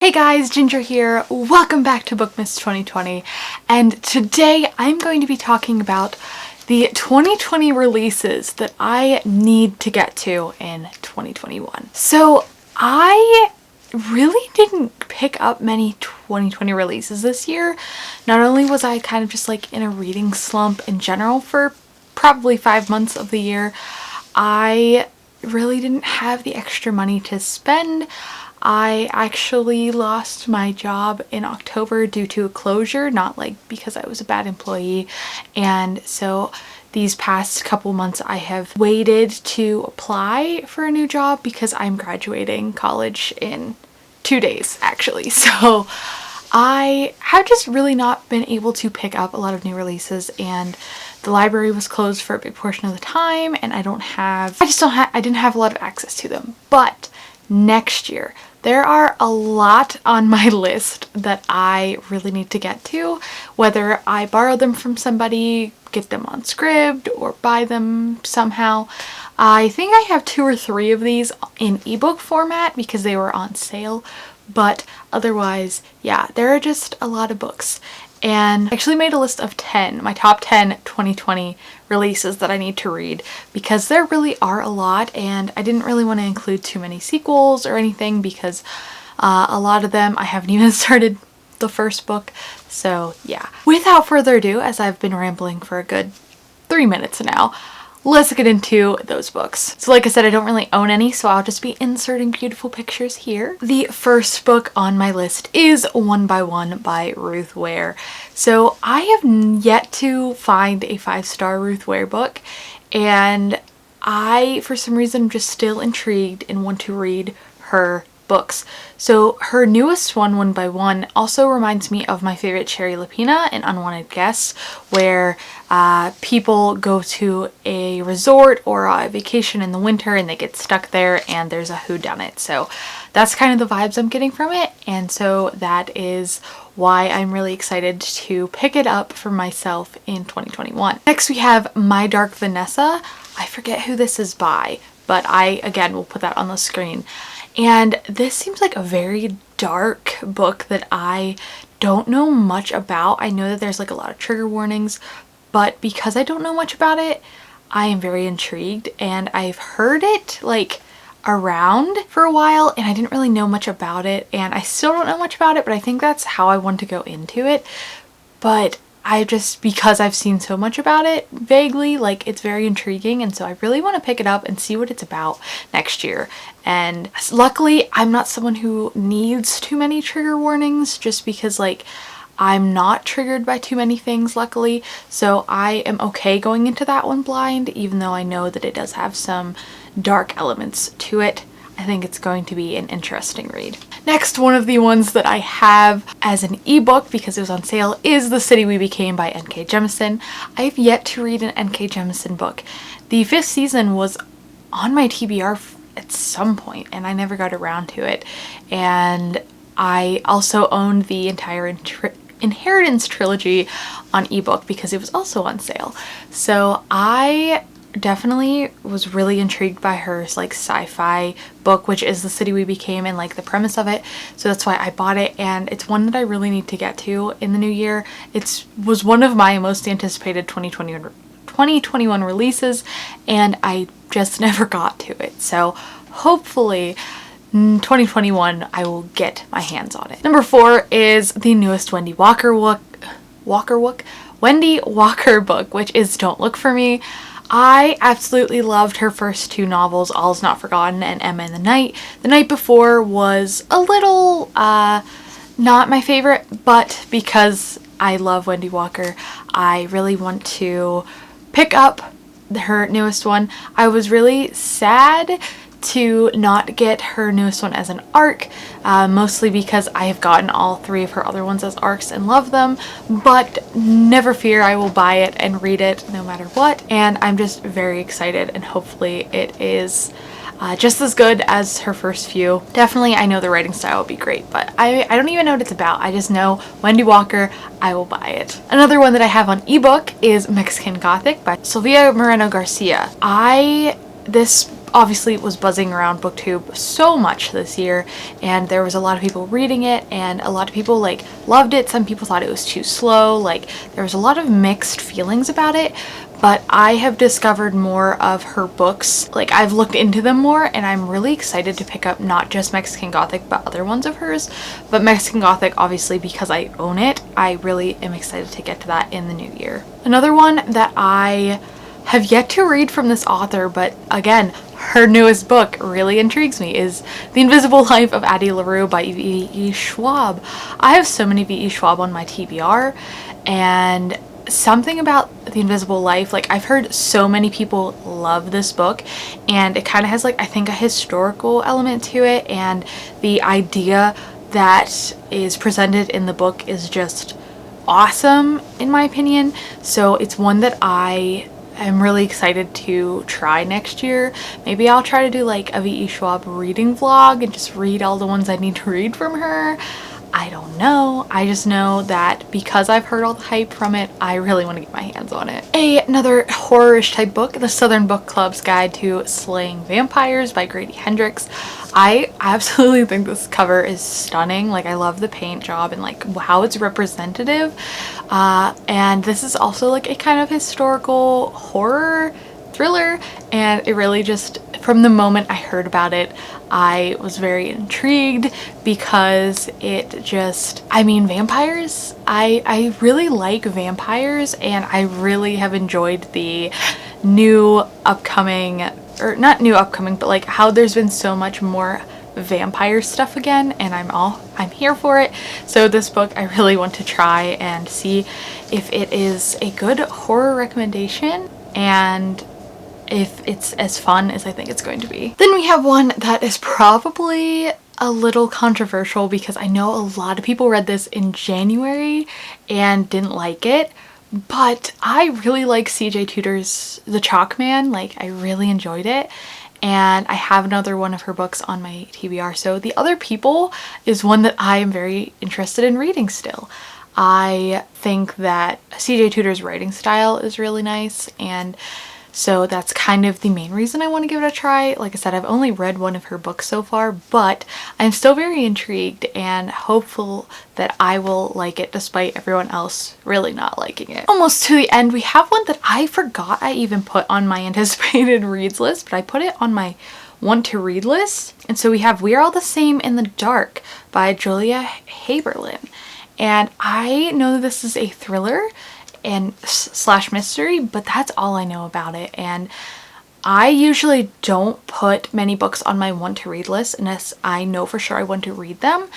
Hey guys, Ginger here. Welcome back to Bookmas 2020, and today I'm going to be talking about the 2020 releases that I need to get to in 2021. So I really didn't pick up many 2020 releases this year. Not only was I kind of just like in a reading slump in general for probably 5 months of the year, I really didn't have the extra money to spend. I actually lost my job in October due to a closure, not like because I was a bad employee. And so these past couple months I have waited to apply for a new job because I'm graduating college in 2 days actually. So I have just really not been able to pick up a lot of new releases, and the library was closed for a big portion of the time, and I didn't have a lot of access to them. But next year, there are a lot on my list that I really need to get to, whether I borrow them from somebody, get them on Scribd, or buy them somehow. I think I have 2 or 3 of these in ebook format because they were on sale, but otherwise, yeah, there are just a lot of books. And I actually made a list of 10, my top 10 2020 releases that I need to read, because there really are a lot, and I didn't really want to include too many sequels or anything because a lot of them I haven't even started the first book. So yeah, without further ado, as I've been rambling for a good 3 minutes now, let's get into those books. So like I said, I don't really own any, so I'll just be inserting beautiful pictures here. The first book on my list is One by One by Ruth Ware. So I have yet to find a 5-star Ruth Ware book, and I, for some reason, am just still intrigued and want to read her books. So her newest one by One, also reminds me of my favorite Cherry Lapina and Unwanted Guests, where people go to a resort or a vacation in the winter and they get stuck there and there's a whodunit. So that's kind of the vibes I'm getting from it, and so that is why I'm really excited to pick it up for myself in 2021. Next we have My Dark Vanessa. I forget who this is by, but I, again, will put that on the screen. And this seems like a very dark book that I don't know much about. I know that there's like a lot of trigger warnings, but because I don't know much about it, I am very intrigued, and I've heard it like around for a while and I didn't really know much about it, and I still don't know much about it, but I think that's how I want to go into it. But I just, because I've seen so much about it vaguely, like it's very intriguing, and so I really want to pick it up and see what it's about next year. And luckily I'm not someone who needs too many trigger warnings, just because like I'm not triggered by too many things, luckily, so I am okay going into that one blind, even though I know that it does have some dark elements to it. I think it's going to be an interesting read. Next, one of the ones that I have as an ebook because it was on sale is The City We Became by N.K. Jemisin. I have yet to read an N.K. Jemisin book. The 5th season was on my TBR at some point and I never got around to it. And I also owned the entire Inheritance trilogy on ebook because it was also on sale. So I definitely was really intrigued by her like sci-fi book, which is The City We Became, and like the premise of it. So that's why I bought it, and it's one that I really need to get to in the new year. It was one of my most anticipated 2021 releases, and I just never got to it. So hopefully in 2021 I will get my hands on it. Number 4 is the newest Wendy Walker book, which is Don't Look for Me. I absolutely loved her first 2 novels, All Is Not Forgotten and Emma in the Night. The Night Before was a little not my favorite, but because I love Wendy Walker, I really want to pick up her newest one. I was really sad to not get her newest one as an ARC, mostly because I have gotten all 3 of her other ones as ARCs and love them, but never fear, I will buy it and read it no matter what, and I'm just very excited, and hopefully it is just as good as her first few. Definitely, I know the writing style will be great, but I don't even know what it's about. I just know Wendy Walker, I will buy it. Another one that I have on ebook is Mexican Gothic by Sylvia Moreno Garcia. This obviously was buzzing around booktube so much this year, and there was a lot of people reading it, and a lot of people like loved it. Some people thought it was too slow. Like, there was a lot of mixed feelings about it, but I have discovered more of her books. Like, I've looked into them more, and I'm really excited to pick up not just Mexican Gothic but other ones of hers. But Mexican Gothic, obviously, because I own it, I really am excited to get to that in the new year. Another one that I have yet to read from this author, but again, her newest book really intrigues me, is The Invisible Life of Addie LaRue by V.E. Schwab. I have so many V.E. Schwab on my TBR, and something about The Invisible Life, like, I've heard so many people love this book, and it kind of has, like, I think a historical element to it, and the idea that is presented in the book is just awesome in my opinion. So it's one that I'm really excited to try next year. Maybe I'll try to do like a V.E. Schwab reading vlog and just read all the ones I need to read from her. I don't know. I just know that because I've heard all the hype from it, I really want to get my hands on it. Another horror-ish type book, The Southern Book Club's Guide to Slaying Vampires by Grady Hendrix. I absolutely think this cover is stunning. Like, I love the paint job and like how it's representative. And this is also like a kind of historical horror thriller, and it really just, from the moment I heard about it, I was very intrigued because it just, I mean, vampires, I really like vampires, and I really have enjoyed the new upcoming, or not new upcoming, but like how there's been so much more vampire stuff again, and I'm here for it. So this book I really want to try and see if it is a good horror recommendation and if it's as fun as I think it's going to be. Then we have one that is probably a little controversial because I know a lot of people read this in January and didn't like it, but I really like CJ Tudor's The Chalk Man. Like, I really enjoyed it, and I have another one of her books on my TBR. So The Other People is one that I am very interested in reading still. I think that CJ Tudor's writing style is really nice, and so that's kind of the main reason I want to give it a try. Like I said, I've only read one of her books so far, but I'm still very intrigued and hopeful that I will like it despite everyone else really not liking it. Almost to the end, we have one that I forgot I even put on my anticipated reads list, but I put it on my want to read list. And so we have We Are All the Same in the Dark by Julia Haberlin. And I know that this is a thriller and slash mystery, but that's all I know about it. And I usually don't put many books on my want to read list unless I know for sure I want to read them.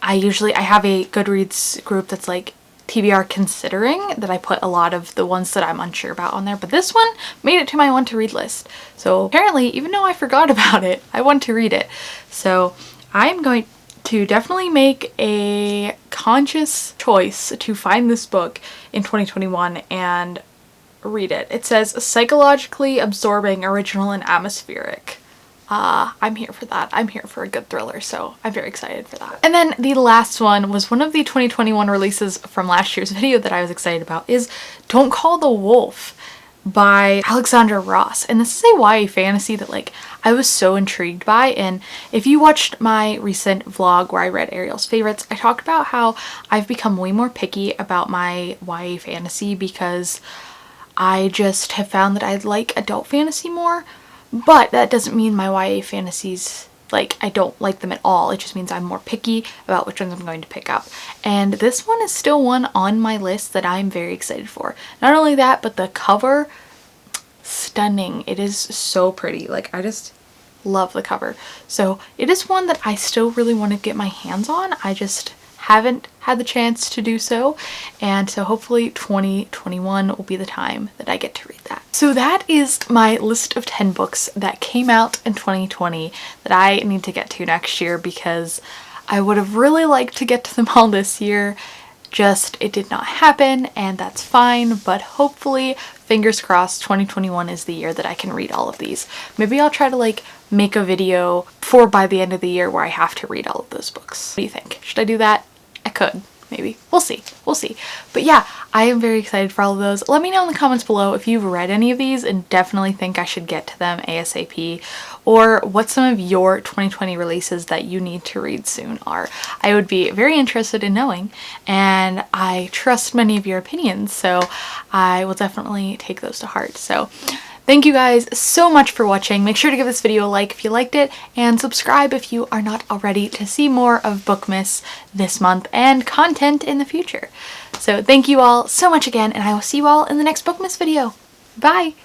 I have a Goodreads group that's like TBR considering, that I put a lot of the ones that I'm unsure about on there, but this one made it to my want to read list. So apparently, even though I forgot about it, I want to read it. So I'm going to definitely make a conscious choice to find this book in 2021 and read it. It says psychologically absorbing, original, and atmospheric. I'm here for that. I'm here for a good thriller, so I'm very excited for that. And then the last one was one of the 2021 releases from last year's video that I was excited about, is Don't Call the Wolf by Alexandra Ross. And this is a YA fantasy that like I was so intrigued by, and if you watched my recent vlog where I read Ariel's favorites, I talked about how I've become way more picky about my YA fantasy because I just have found that I like adult fantasy more, but that doesn't mean my YA fantasies, like, I don't like them at all. It just means I'm more picky about which ones I'm going to pick up. And this one is still one on my list that I'm very excited for. Not only that, but the cover, stunning. It is so pretty. Like, I just love the cover. So it is one that I still really want to get my hands on. I just haven't had the chance to do so, and so hopefully 2021 will be the time that I get to read that. So that is my list of 10 books that came out in 2020 that I need to get to next year, because I would have really liked to get to them all this year, just it did not happen, and that's fine. But hopefully, fingers crossed, 2021 is the year that I can read all of these. Maybe I'll try to like make a video by the end of the year where I have to read all of those books. What do you think? Should I do that? I could. maybe. We'll see. We'll see. But yeah, I am very excited for all of those. Let me know in the comments below if you've read any of these and definitely think I should get to them ASAP, or what some of your 2020 releases that you need to read soon are. I would be very interested in knowing, and I trust many of your opinions, so I will definitely take those to heart. So thank you guys so much for watching. Make sure to give this video a like if you liked it, and subscribe if you are not already to see more of Bookmas this month and content in the future. So thank you all so much again, and I will see you all in the next Bookmas video. Bye!